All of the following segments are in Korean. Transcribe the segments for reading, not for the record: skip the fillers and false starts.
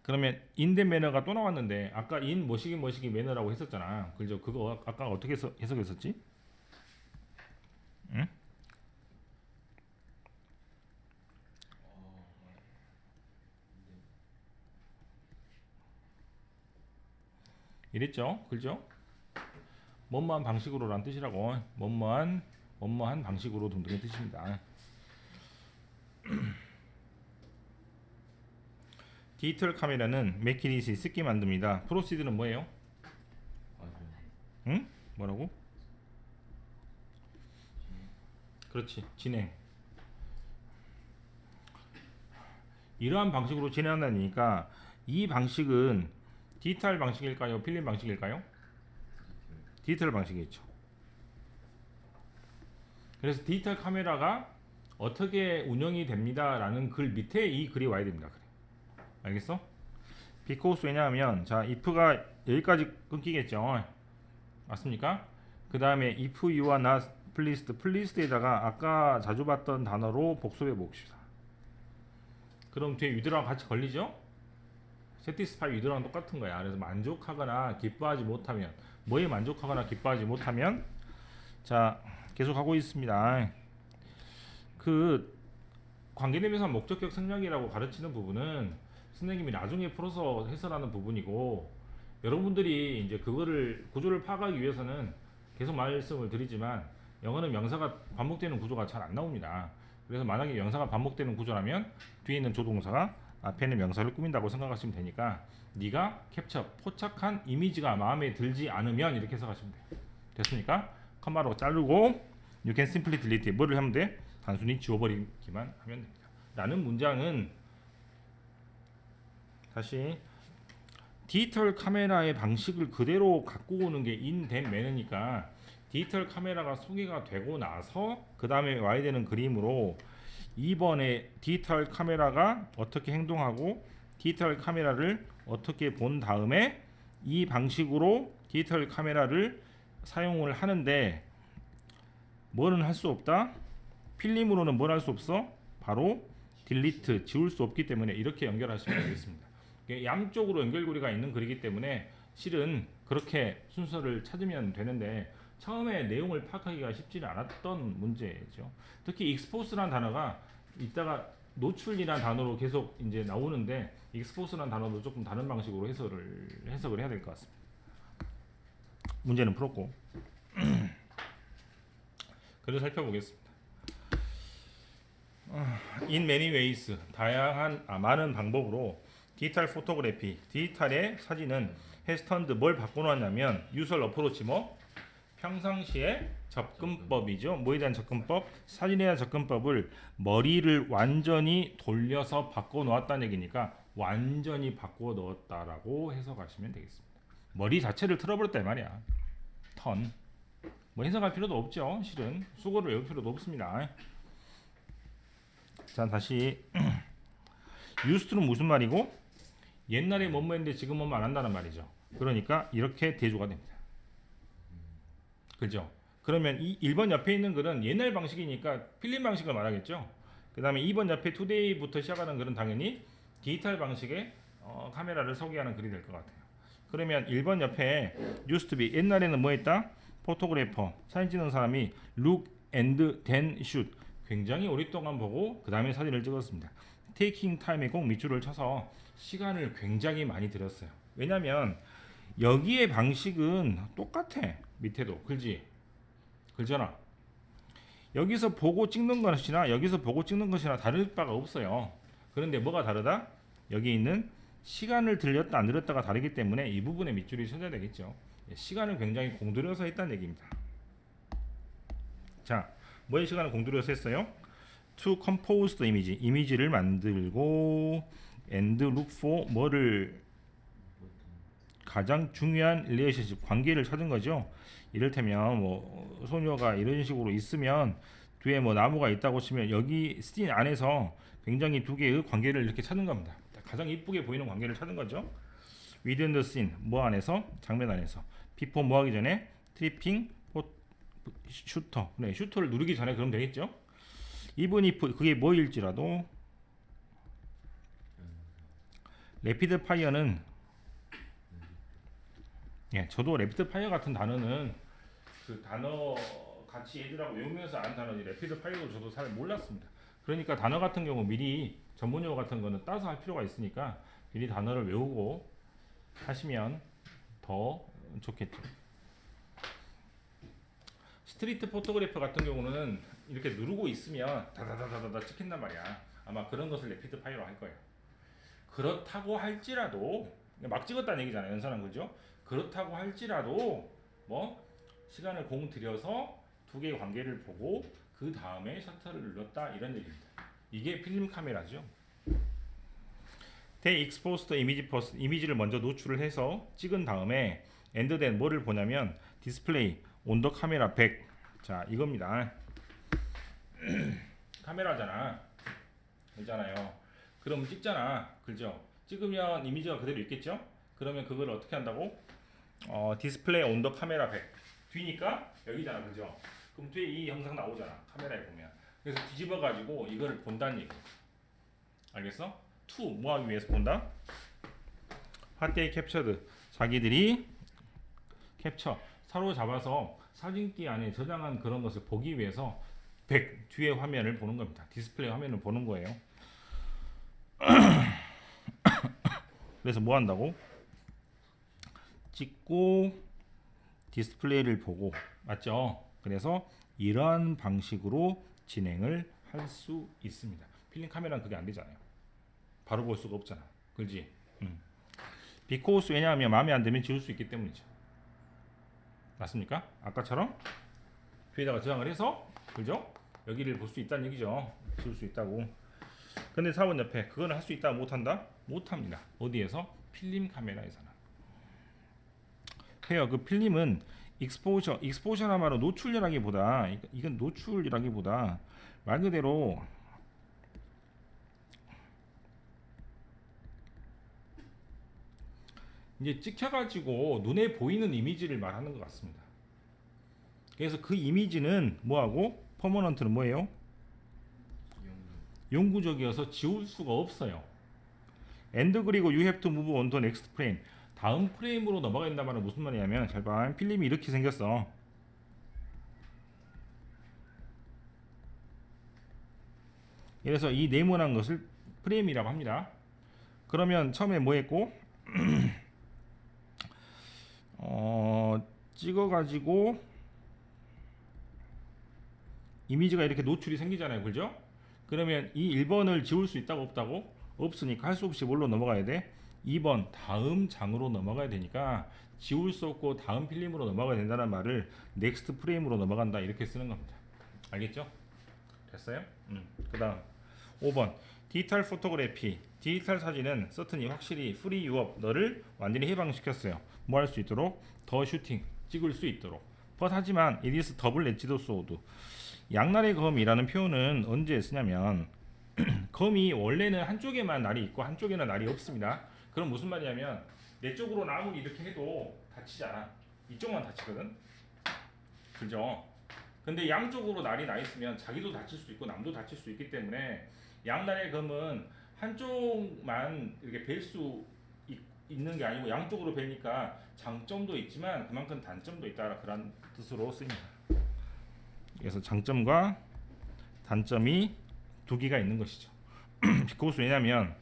그러면 인된 매너가 또 나왔는데 아까 인 뭐시기 매너라고 했었잖아. 그죠? 그거 아까 어떻게 해석했었지? 응? 이랬죠? 그죠? 뭐뭐한 방식으로란 뜻이라고. 뭐뭐한 방식으로 등등의 뜻입니다. 디지털 카메라는 매키닛이 쓰게 만듭니다. 프로시드는 뭐예요? 응? 뭐라고? 그렇지. 진행. 이러한 방식으로 진행한다니까 이 방식은 디지털 방식일까요? 필름 방식일까요? 디지털 방식이겠죠. 그래서 디지털 카메라가 어떻게 운영이 됩니다라는 글 밑에 이 글이 와야 됩니다. 그래. 알겠어? because 왜냐하면 자 if가 여기까지 끊기겠죠. 맞습니까? 그 다음에 if you are not pleased에다가 아까 자주 봤던 단어로 복습해 봅시다. 그럼 뒤에 with랑 같이 걸리죠? satisfy with랑 똑같은 거야. 그래서 만족하거나 기뻐하지 못하면 뭐에 만족하거나 기뻐하지 못하면 자 계속 하고 있습니다. 그 관계대명사 목적격 생략이라고 가르치는 부분은 선생님이 나중에 풀어서 해설하는 부분이고 여러분들이 이제 그거를 구조를 파악하기 위해서는 계속 말씀을 드리지만 영어는 명사가 반복되는 구조가 잘 안 나옵니다. 그래서 만약에 명사가 반복되는 구조라면 뒤에 있는 조동사가 앞에 있는 명사를 꾸민다고 생각하시면 되니까 네가 캡처 포착한 이미지가 마음에 들지 않으면 이렇게 해석하시면 돼요. 됐습니까? 컴마로 자르고 you can simply delete 뭐를 하면 돼? 단순히 지워버리기만 하면 됩니다. 라는 문장은 다시 디지털 카메라의 방식을 그대로 갖고 오는 게 인된 매너니까 디지털 카메라가 소개가 되고 나서 그 다음에 와야 되는 그림으로 이번에 디지털 카메라가 어떻게 행동하고 디지털 카메라를 어떻게 본 다음에 이 방식으로 디지털 카메라를 사용을 하는데 뭐는 할 수 없다? 필름으로는 뭘 할 수 없어? 바로 딜리트, 지울 수 없기 때문에 이렇게 연결하시면 되겠습니다. 양쪽으로 연결고리가 있는 글이기 때문에 실은 그렇게 순서를 찾으면 되는데 처음에 내용을 파악하기가 쉽지는 않았던 문제죠. 특히 익스포스라는 단어가 이따가 노출이라는 단어로 계속 이제 나오는데 익스포스라는 단어도 조금 다른 방식으로 해석을 해야 될 것 같습니다. 문제는 풀었고 그래서 살펴보겠습니다. In many ways 다양한 많은 방법으로 디지털 포토그래피 디지털의 사진은 has turned 뭘 바꿔놓았냐면 user approach 뭐 평상시의 접근법이죠. 뭐에 대한 접근법? 사진에 대한 접근법을 머리를 완전히 돌려서 바꿔놓았다는 얘기니까 완전히 바꿔놓았다라고 해석하시면 되겠습니다. 머리 자체를 틀어버렸다 이 말이야. 턴. 뭐 해석할 필요도 없죠. 실은 수고를 외울 필요도 없습니다. 자 다시 used는 무슨 말이고 옛날에 뭐뭐 했는데 지금 뭐뭐 안 한다는 말이죠. 그러니까 이렇게 대조가 됩니다. 그죠? 그러면 이 1번 옆에 있는 글은 옛날 방식이니까 필름 방식을 말하겠죠. 그 다음에 2번 옆에 today부터 시작하는 글은 당연히 디지털 방식의 카메라를 소개하는 글이 될 것 같아요. 그러면 1번 옆에 used to be 옛날에는 뭐 했다? 포토그래퍼 사진 찍는 사람이 look and then shoot 굉장히 오랫동안 보고 그 다음에 사진을 찍었습니다. taking time에 꼭 밑줄을 쳐서 시간을 굉장히 많이 들였어요. 왜냐면 여기의 방식은 똑같아. 밑에도 글지 글잖아. 여기서 보고 찍는 것이나 여기서 보고 찍는 것이나 다를 바가 없어요. 그런데 뭐가 다르다? 여기 있는 시간을 들렸다 안 들렸다가 다르기 때문에 이 부분에 밑줄이 쳐져야 되겠죠. 시간을 굉장히 공들여서 했다는 얘기입니다. 자, 뭐의 시간을 공들여서 했어요? To compose the image, 이미지를 만들고 and look for 뭐를 가장 중요한 relationship, 관계를 찾은 거죠. 이를테면 뭐 소녀가 이런 식으로 있으면 뒤에 뭐 나무가 있다고 치면 여기 씬 안에서 굉장히 두 개의 관계를 이렇게 찾는 겁니다. 가장 이쁘게 보이는 관계를 찾은 거죠. within the scene, 뭐 안에서? 장면 안에서. before 뭐 하기 전에? 트리핑, 슈터. 네, 슈터를 누르기 전에 그럼 되겠죠. even if 그게 뭐일지라도 레피드 파이어는 예, 저도 레피드 파이어 같은 단어는 그 단어 같이 애들하고 외우면서 아는 단어지 레피드 파이어도 저도 잘 몰랐습니다. 그러니까 단어 같은 경우 미리 전문 용어 같은 거는 따서 할 필요가 있으니까 미리 단어를 외우고 하시면 더 좋겠죠. 스트리트 포토그래프 같은 경우는 이렇게 누르고 있으면 다다다다다 찍힌단 말이야. 아마 그런 것을 레피드 파이어로 할 거예요. 그렇다고 할지라도 막 찍었다는 얘기잖아요. 연산한 거죠. 그렇다고 할지라도 뭐 시간을 공 들여서 두 개의 관계를 보고 그 다음에 셔터를 눌렀다 이런 얘기입니다. 이게 필름 카메라죠. They exposed the image first. 이미지를 먼저 노출을 해서 찍은 다음에 and then 뭐를 보냐면 display on the camera back. 자 이겁니다. 카메라잖아. 있잖아요. 그럼 찍잖아. 그죠? 찍으면 이미지가 그대로 있겠죠? 그러면 그걸 어떻게 한다고? 디스플레이 온 더 카메라 백. 뒤니까 여기잖아. 그죠? 그럼 뒤에 이 영상 나오잖아. 카메라에 보면. 그래서 뒤집어 가지고 이거를 본다는 얘기. 알겠어? 투 뭐 하기 위해서 본다? What they captured. 자기들이 캡처 사로잡아서 사진기 안에 저장한 그런 것을 보기 위해서 백 뒤에 화면을 보는 겁니다. 디스플레이 화면을 보는 거예요. 그래서 뭐 한다고? 찍고 디스플레이를 보고 맞죠? 그래서 이러한 방식으로 진행을 할 수 있습니다. 필름 카메라는 그게 안 되잖아요. 바로 볼 수가 없잖아. 그렇지? 비코스 왜냐하면 마음에 안 들면 지울 수 있기 때문이죠. 맞습니까? 아까처럼 뒤에다가 저장을 해서 그죠? 여기를 볼 수 있다는 얘기죠. 지울 수 있다고. 근데 4번 옆에 그거는 할 수 있다 못한다? 못합니다. 어디에서? 필름 카메라에서는. 해요. 그 필름은 익스포저라마로 노출이라기보다 이건 노출이라기보다 말 그대로 이제 찍혀가지고 눈에 보이는 이미지를 말하는 것 같습니다. 그래서 그 이미지는 뭐하고 퍼머넌트는 뭐예요? 영구적이어서 지울 수가 없어요. 엔드 그리고 you have to move on to next frame. 다음 프레임으로 넘어가야 된다는 말은 무슨 말이냐면 잘 봐. 필름이 이렇게 생겼어. 그래서 이 네모난 것을 프레임이라고 합니다. 그러면 처음에 뭐 했고 찍어가지고 이미지가 이렇게 노출이 생기잖아요. 그죠? 그러면 이 1번을 지울 수 있다고 없다고? 없으니까 할 수 없이 뭘로 넘어가야 돼? 2번 다음 장으로 넘어가야 되니까 지울 수 없고 다음 필름으로 넘어가야 된다는 말을 넥스트 프레임으로 넘어간다 이렇게 쓰는 겁니다. 알겠죠? 됐어요? 그 다음 5번 디지털 포토그래피. 디지털 사진은 서튼이 확실히 프리 유업 너를 완전히 해방시켰어요. 뭐 할 수 있도록? 더 슈팅 찍을 수 있도록. but 하지만 it is double edged sword. 양날의 검이라는 표현은 언제 쓰냐면 검이 원래는 한쪽에만 날이 있고 한쪽에는 날이 없습니다. 그럼 무슨 말이냐면 내 쪽으로 아무리 이렇게 해도 다치잖아. 이쪽만 다치거든. 그죠? 근데 양쪽으로 날이 나 있으면 자기도 다칠 수 있고 남도 다칠 수 있기 때문에 양날의 검은 한쪽만 이렇게 벨 수 있는 게 아니고 양쪽으로 베니까 장점도 있지만 그만큼 단점도 있다 그런 뜻으로 쓰입니다. 그래서 장점과 단점이 두 개가 있는 것이죠. 비코스 왜냐면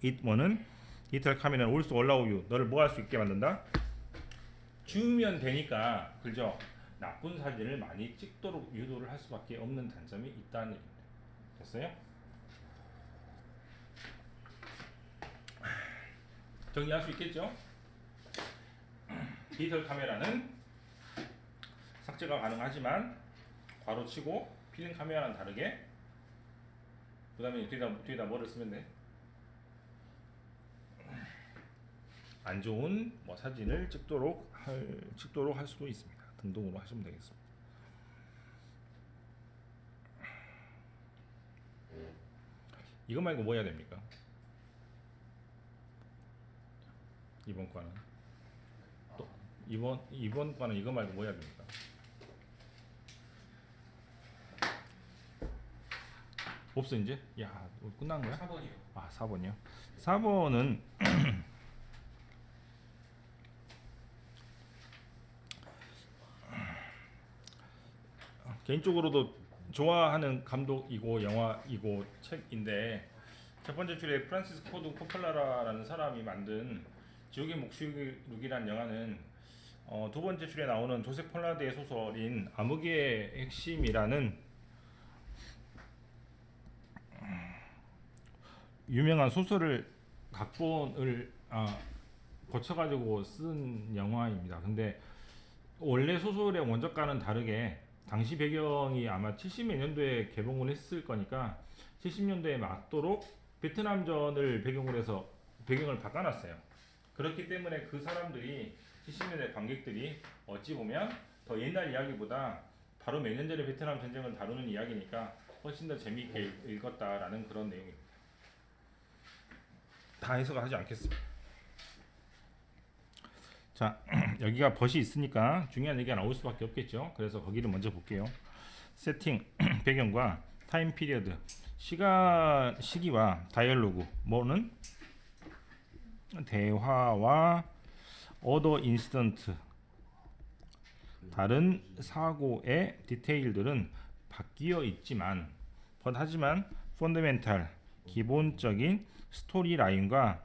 it원은 디지털 카메라는 also allow you 너를 뭐 할 수 있게 만든다? 주면 되니까 그죠? 나쁜 사진을 많이 찍도록 유도를 할 수밖에 없는 단점이 있다는 얘기입니다. 됐어요? 정리할 수 있겠죠? 디지털 카메라는 삭제가 가능하지만 괄호치고 필름 카메라는 다르게 그 다음에 뒤에다 뭐를 쓰면 돼? 안 좋은 뭐 사진을 찍도록 할 수도 있습니다. 등등으로 하시면 되겠습니다. 이거 말고 뭐 해야 됩니까? 이번 과는 또 이번 과는 이거 말고 뭐 해야 됩니까? 없어 이제? 야, 끝난 거야? 4번이요. 아, 4번이요. 4번은 개인적으로도 좋아하는 감독이고 영화이고 책인데, 첫 번째 줄에 프란시스 포드 코폴라라는 사람이 만든 지옥의 목숨이란 영화는 두 번째 줄에 나오는 조셉 폴라드의 소설인 암흑의 핵심이라는 유명한 소설을 각본을 고쳐가지고 쓴 영화입니다. 근데 원래 소설의 원작과는 다르게 당시 배경이 아마 70몇 년도에 개봉을 했을 거니까 70년대에 맞도록 베트남전을 배경으로 해서 배경을 바꿔놨어요. 그렇기 때문에 그 사람들이 70년대 관객들이 어찌 보면 더 옛날 이야기보다 바로 몇 년 전에 베트남 전쟁을 다루는 이야기니까 훨씬 더 재미있게 읽었다라는 그런 내용입니다. 다 해석을 하지 않겠습니다. 자, 여기가 벗이 있으니까 중요한 얘기가 나올 수밖에 없겠죠. 그래서 거기를 먼저 볼게요. 세팅, 배경과 타임 피리어드, 시기와 다이얼로그, 뭐는 대화와 어더 인시던트, 다른 사고의 디테일들은 바뀌어 있지만, 하지만 펀더멘탈, 기본적인 스토리 라인과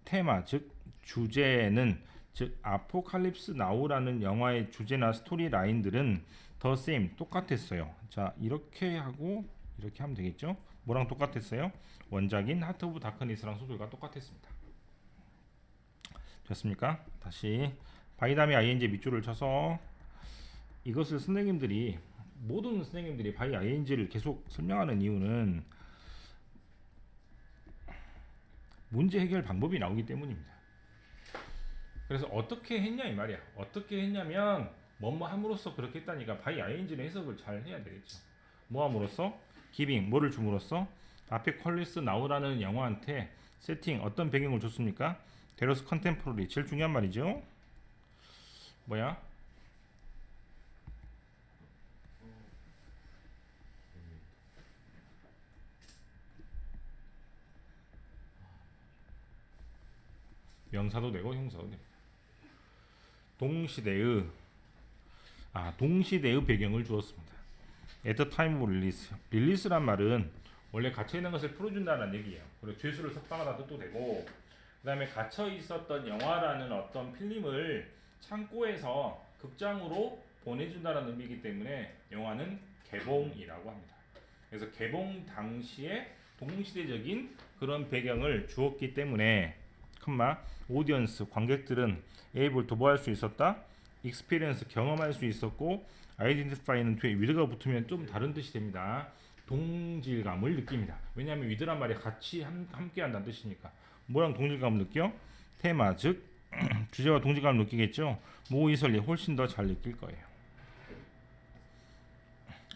테마, 즉 주제는, 즉 아포칼립스 나우라는 영화의 주제나 스토리 라인들은 더 세임, 똑같았어요. 자, 이렇게 하고 이렇게 하면 되겠죠. 뭐랑 똑같았어요? 원작인 하트 오브 다크니스랑 소설과 똑같았습니다. 됐습니까? 다시 바이 다음에 ing 밑줄을 쳐서, 이것을 모든 선생님들이 바이 ing를 계속 설명하는 이유는 문제 해결 방법이 나오기 때문입니다. 그래서 어떻게 했냐 이 말이야. 어떻게 했냐면 뭐뭐 함으로써 그렇게 했다니까 바이 ing는 해석을 잘 해야 되겠죠. 뭐 함으로써? 기빙, 뭐를 줌으로써? 앞에 퀄리스 나우라는 영화한테 세팅, 어떤 배경을 줬습니까? 데러스 컨템포러리, 제일 중요한 말이죠. 뭐야? 명사도 되고 형사도 됩니다. 동시대의 배경을 주었습니다. At the time of release. 릴리스란 말은 원래 갇혀 있는 것을 풀어준다는 얘기예요. 그리고 죄수를 석방하다 뜻도 되고, 그 다음에 갇혀 있었던 영화라는 어떤 필름을 창고에서 극장으로 보내준다는 의미이기 때문에 영화는 개봉이라고 합니다. 그래서 개봉 당시에 동시대적인 그런 배경을 주었기 때문에 오디언스, 관객들은 able 도모할 수 있었다, experience, 경험할 수 있었고, identify는 뒤에 with가 붙으면 좀 다른 뜻이 됩니다. 동질감을 느낍니다. 왜냐하면 with란 말이 같이 함께 한다는 뜻이니까. 뭐랑 동질감을 느껴? 테마, 즉 주제와 동질감을 느끼겠죠. 모이설리 훨씬 더 잘 느낄 거예요.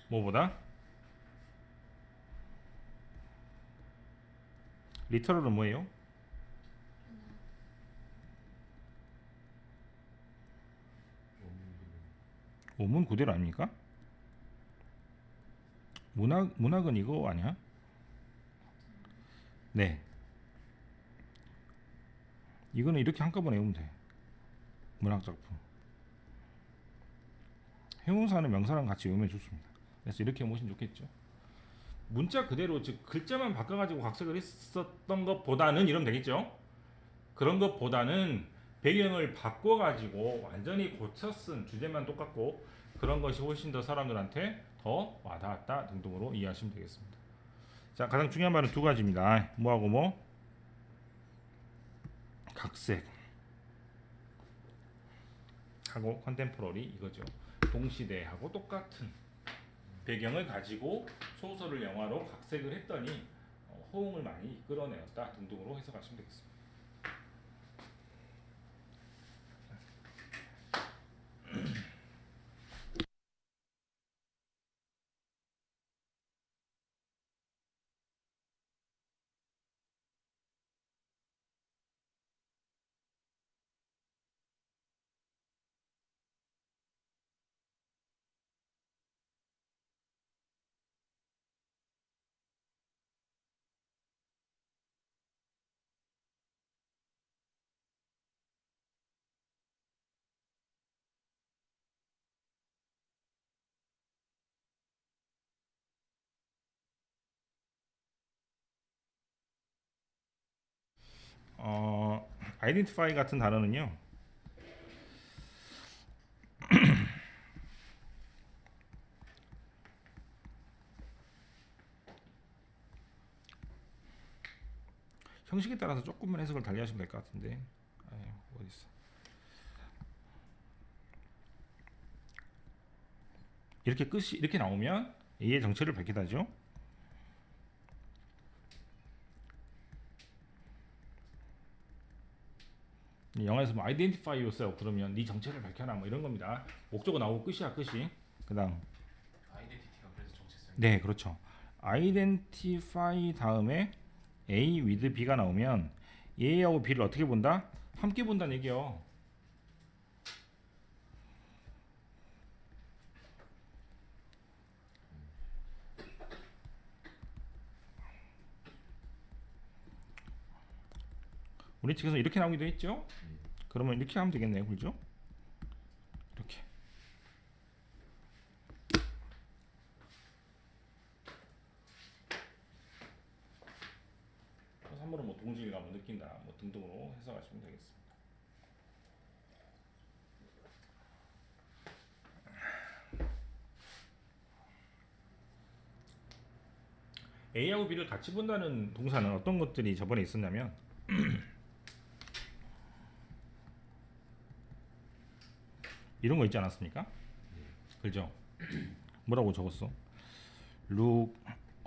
뭐보다? 리터럴은 뭐예요? 오문 그대로 아닙니까? 문학은 이거 아니야? 네. 이거는 이렇게 한꺼번에 외우면 돼. 문학 작품. 해운사는 명사랑 같이 외우면 좋습니다. 그래서 이렇게 모시면 좋겠죠. 문자 그대로, 즉 글자만 바꿔가지고 각색을 했었던 것보다는 이러면 되겠죠. 그런 것보다는 배경을 바꿔가지고 완전히 고쳐 쓴, 주제만 똑같고 그런 것이 훨씬 더 사람들한테 더 와닿았다 등등으로 이해하시면 되겠습니다. 자, 가장 중요한 말은 두 가지입니다. 뭐하고 뭐? 각색 하고 컨템포러리, 이거죠. 동시대하고 똑같은 배경을 가지고 소설을 영화로 각색을 했더니 호응을 많이 이끌어내었다 등등으로 해석하시면 되겠습니다. identify 같은 단어는요. 형식에 따라서 조금만 해석을 달리하시면 될 것 같은데. 아유, 어디 있어? 이렇게 끝이 이렇게 나오면 A의 정체를 밝히다죠. 영어에서 뭐 identify yourself 그러면 네 정체를 밝혀라 뭐 이런 겁니다. 목적어 나오고 끝이야 끝이. 그다음 아이덴티티가 그래서 정체성이. 네 그렇죠. identify 다음에 A with B가 나오면 A하고 B를 어떻게 본다? 함께 본다는 얘기요. 우리 측에서 이렇게 나오기도 했죠. 그러면 이렇게 하면 되겠네요, 그죠? 이렇게. 3번은 뭐 동질감을 느낀다, 뭐 등등으로 해석하시면 되겠습니다. A하고 B를 같이 본다는 동사는 어떤 것들이 저번에 있었냐면 이런 거 있지 않았습니까? 그죠? 뭐라고 적었어? Look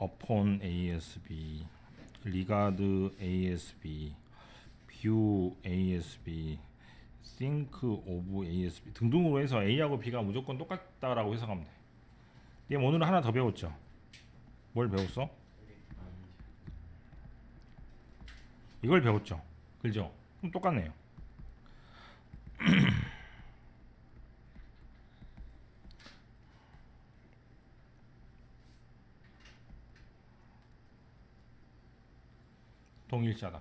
upon ASB, regard ASB, view ASB, think of ASB 등등으로 해서 A하고 B가 무조건 똑같다라고 해석하면 돼. 얘 오늘은 하나 더 배웠죠? 뭘 배웠어? 이걸 배웠죠? 그죠? 그럼 똑같네요. 동일시하다.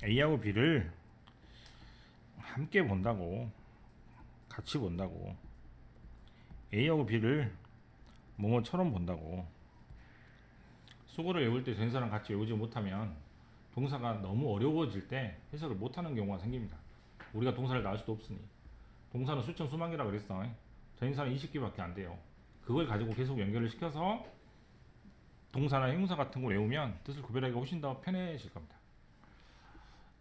A하고 B를 함께 본다고, 같이 본다고, A하고 B를 뭐뭐처럼 본다고. 수거를 외울 때 전사랑 같이 외우지 못하면 동사가 너무 어려워질 때 해석을 못하는 경우가 생깁니다. 우리가 동사를 나올 수도 없으니. 동사는 수천 수만 개라 그랬어. 전사는 20개밖에 안 돼요. 그걸 가지고 계속 연결을 시켜서 동사나 형용사 같은 걸 외우면 뜻을 구별하기가 훨씬 더 편해질 겁니다.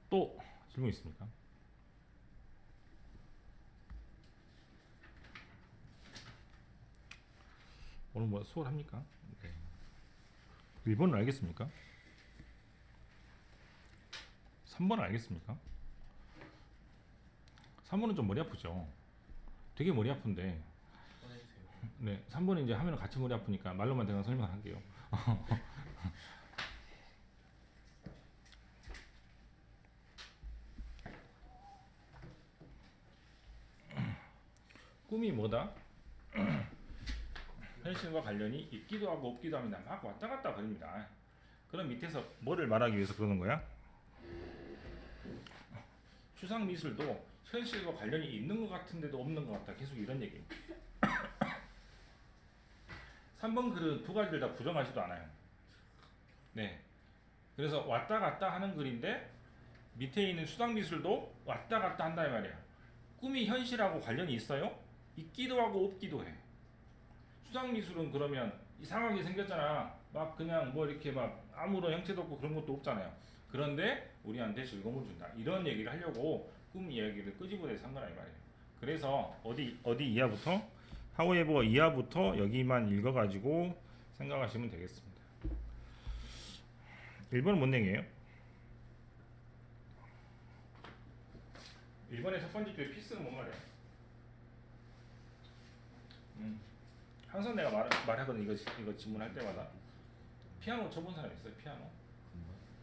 또 질문 있습니까? 오늘 뭐 수월합니까? 네. 1번은 알겠습니까? 3번은 알겠습니까? 3번은 좀 머리 아프죠? 되게 머리 아픈데. 꺼내주세요. 네, 3번은 이제 하면 같이 머리 아프니까 말로만 제가 설명할게요. 꿈이 뭐다? 현실과 관련이 있기도 하고 없기도 합니다. 막 왔다 갔다 거립니다. 그럼 밑에서 뭐를 말하기 위해서 그러는 거야? 추상 미술도 현실과 관련이 있는 것 같은데도 없는 것 같다. 계속 이런 얘기입니다. 3번 글은 두 가지를 다 부정하지도 않아요. 네. 그래서 왔다 갔다 하는 글인데 밑에 있는 수상 미술도 왔다 갔다 한다 이 말이야. 꿈이 현실하고 관련이 있어요? 있기도 하고 없기도 해. 수상 미술은 그러면 이상하게 생겼잖아. 막 그냥 뭐 이렇게 막 아무런 형태도 없고 그런 것도 없잖아요. 그런데 우리한테 즐거움을 준다. 이런 얘기를 하려고 꿈 이야기를 끄집어내서 한 거라 이 말이에요. 그래서 어디 이하부터 however 이하부터 여기만 읽어가지고 생각하시면 되겠습니다. 1번은 뭔 내용이에요? 1번의 첫 번째 줄 피스는 뭔 말이야? 항상 내가 말하거든 이거 질문할 때마다 피아노 쳐본 사람 있어요?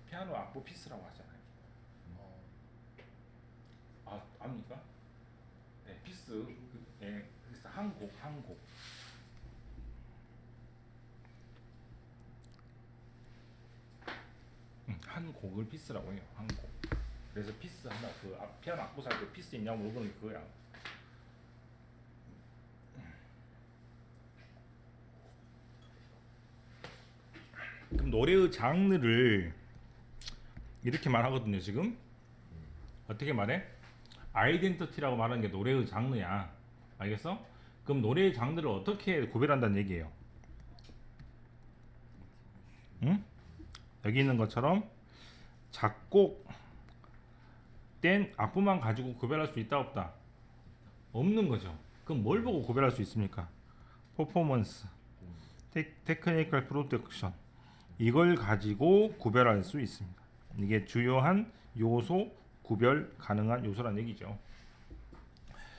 피아노 악보 피스라고 하잖아요. 아 압니까? 네 피스 네 그래서 한 곡 한 곡을 피스라고 해요. 한 곡. 그래서 피스 하나 그 피아노 악보 살 때 피스 있냐고 물어보는 게 그거야. 그럼 노래의 장르를 이렇게 말하거든요. 지금 어떻게 말해? 아이덴티티라고 말하는 게 노래의 장르야. 알겠어? 그럼 노래의 장르를 어떻게 구별한다는 얘기예요. 응? 여기 있는 것처럼 작곡된 악보만 가지고 구별할 수 있다 없다? 없는 거죠. 그럼 뭘 보고 구별할 수 있습니까? 퍼포먼스, 테크니컬 프로덕션, 이걸 가지고 구별할 수 있습니다. 이게 주요한 요소, 구별 가능한 요소란 얘기죠.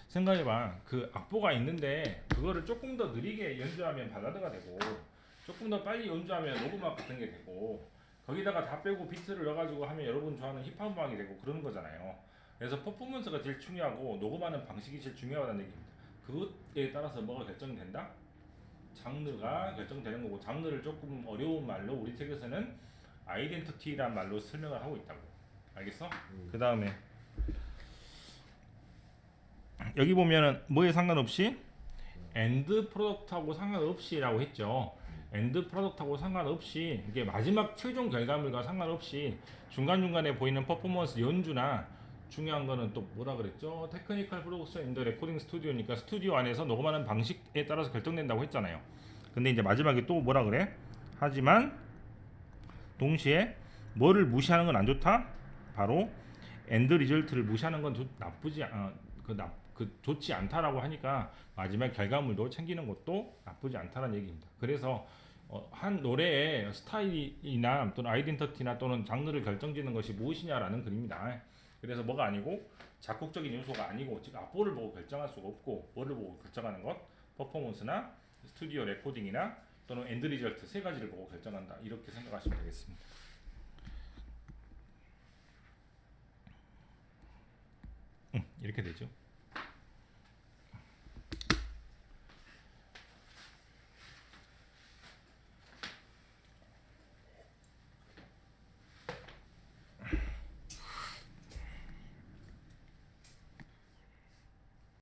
생각해봐. 그 악보가 있는데 그거를 조금 더 느리게 연주하면 발라드가 되고, 조금 더 빨리 연주하면 녹음악 같은 게 되고, 거기다가 다 빼고 비트를 넣어가지고 하면 여러분 좋아하는 힙합 음악이 되고 그러는 거잖아요. 그래서 퍼포먼스가 제일 중요하고 녹음하는 방식이 제일 중요하다는 얘기입니다. 그것에 따라서 뭐가 결정된다? 장르가 결정되는 거고, 장르를 조금 어려운 말로 우리 책에서는 아이덴티티란 말로 설명을 하고 있다고. 알겠어? 그 다음에 여기 보면은 뭐에 상관없이 엔드 프로덕트하고 상관없이라고 했죠. 엔드 프로덕트하고 상관없이, 이게 마지막 최종 결과물과 상관없이 중간중간에 보이는 퍼포먼스 연주나, 중요한 거는 또 뭐라 그랬죠? 테크니컬 프로덕션 인더 레코딩 스튜디오니까 스튜디오 안에서 녹음하는 방식에 따라서 결정된다고 했잖아요. 근데 이제 마지막에 또 뭐라 그래? 하지만 동시에 뭐를 무시하는 건 안 좋다? 바로 엔드 리절트를 무시하는 건 나쁘지 좋지 않다라고 하니까 마지막 결과물도 챙기는 것도 나쁘지 않다는 얘기입니다. 그래서 한 노래의 스타일이나 또는 아이덴티티나 또는 장르를 결정짓는 것이 무엇이냐라는 글입니다. 그래서 뭐가 아니고 작곡적인 요소가 아니고, 즉 악보를 보고 결정할 수가 없고, 뭐를 보고 결정하는 것? 퍼포먼스나 스튜디오 레코딩이나 또는 엔드 리절트 세 가지를 보고 결정한다. 이렇게 생각하시면 되겠습니다. 이렇게 되죠.